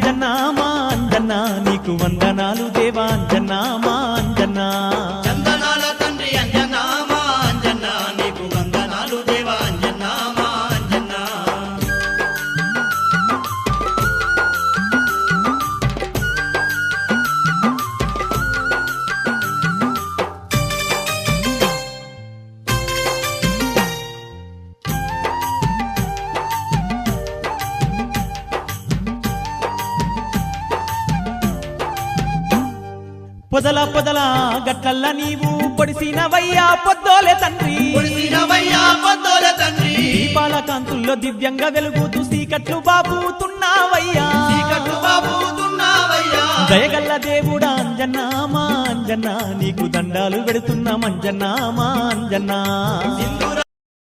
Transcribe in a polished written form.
అంజన్నా మా అంజన్నా నీకు వందనాలు దేవా అంజన్నా మా అంజన్నా చందనాల తండ్రి అంజనా మా అంజనా నీకు వందనాలు దేవా అంజనా మా అంజనా పొదల పొదల గట్లల్ల నీవు పొడిసినవయ్యా పొద్దోలే తండ్రి పొడిసినవయ్యా పొద్దోలే తండ్రి దీపాల కాంతుల్లో దివ్యంగా వెలుగుతూ సీకట్లు బాబుతున్నావయ్యా చీకట్లు బాబుతున్నావయ్యా దయగల్ల దేవుడా అంజన్నా మా అంజన్నా నీకు దండాలు పెడుతున్నాం అంజన్నా మా అంజన్నా సింధూర